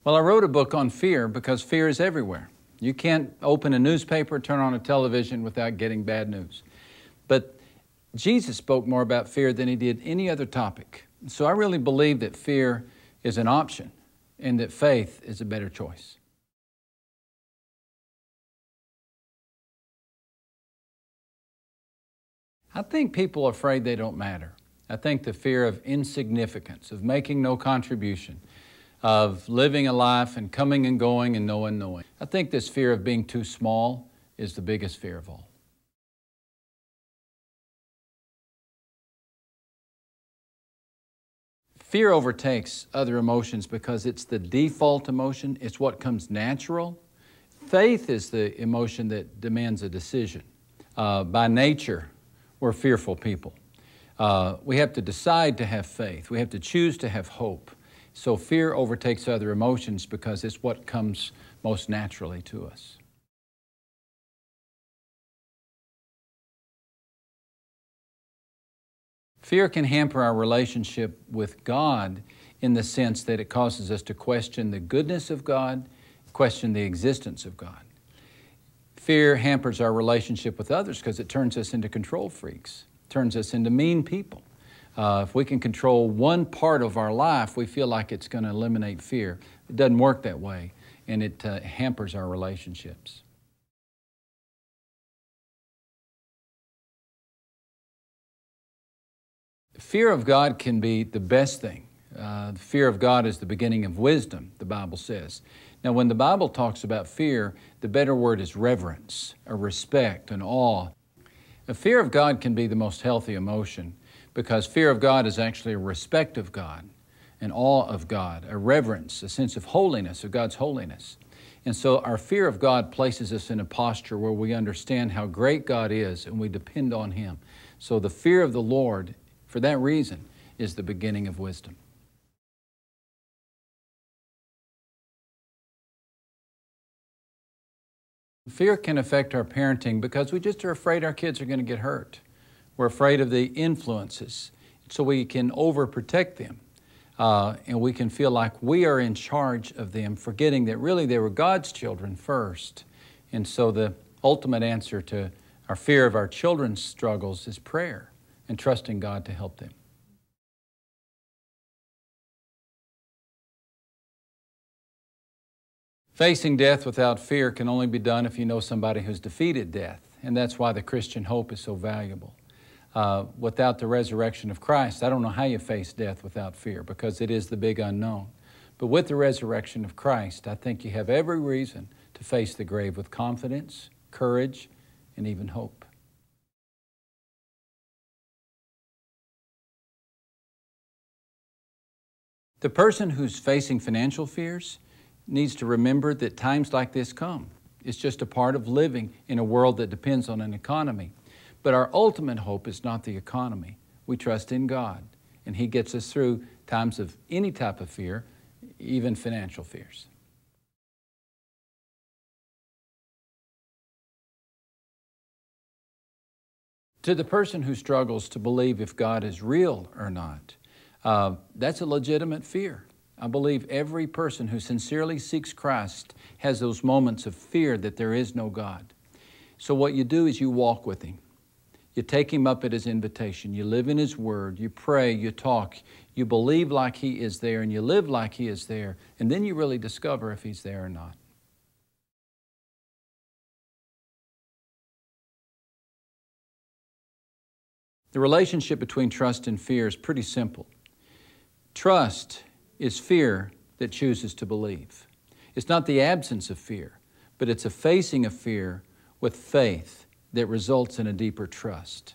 Well, I wrote a book on fear because fear is everywhere. You can't open a newspaper, turn on a television without getting bad news. But Jesus spoke more about fear than he did any other topic. So I really believe that fear is an option and that faith is a better choice. I think people are afraid they don't matter. I think the fear of insignificance, of making no contribution, of living a life and coming and going and no one knowing. I think this fear of being too small is the biggest fear of all. Fear overtakes other emotions because it's the default emotion. It's what comes natural. Faith is the emotion that demands a decision. By nature, we're fearful people. We have to decide to have faith. We have to choose to have hope. So fear overtakes other emotions because it's what comes most naturally to us. Fear can hamper our relationship with God in the sense that it causes us to question the goodness of God, question the existence of God. Fear hampers our relationship with others because it turns us into control freaks, turns us into mean people. If we can control one part of our life, we feel like it's going to eliminate fear. It doesn't work that way, and it hampers our relationships. Fear of God can be the best thing. The fear of God is the beginning of wisdom, the Bible says. Now, when the Bible talks about fear, the better word is reverence, a respect, an awe. The fear of God can be the most healthy emotion because fear of God is actually a respect of God, an awe of God, a reverence, a sense of holiness, of God's holiness. And so our fear of God places us in a posture where we understand how great God is and we depend on Him. So the fear of the Lord, for that reason, is the beginning of wisdom. Fear can affect our parenting because we just are afraid our kids are going to get hurt. We're afraid of the influences, so we can overprotect them. And we can feel like we are in charge of them, forgetting that really they were God's children first. And so the ultimate answer to our fear of our children's struggles is prayer and trusting God to help them. Facing death without fear can only be done if you know somebody who's defeated death, and that's why the Christian hope is so valuable. Without the resurrection of Christ, I don't know how you face death without fear because it is the big unknown. But with the resurrection of Christ, I think you have every reason to face the grave with confidence, courage, and even hope. The person who's facing financial fears needs to remember that times like this come. It's just a part of living in a world that depends on an economy. But our ultimate hope is not the economy. We trust in God, and He gets us through times of any type of fear, even financial fears. To the person who struggles to believe if God is real or not, that's a legitimate fear. I believe every person who sincerely seeks Christ has those moments of fear that there is no God. So what you do is you walk with Him. You take Him up at His invitation. You live in His Word. You pray. You talk. You believe like He is there, and you live like He is there. And then you really discover if He's there or not. The relationship between trust and fear is pretty simple. Trust is fear that chooses to believe. It's not the absence of fear, but it's a facing of fear with faith that results in a deeper trust.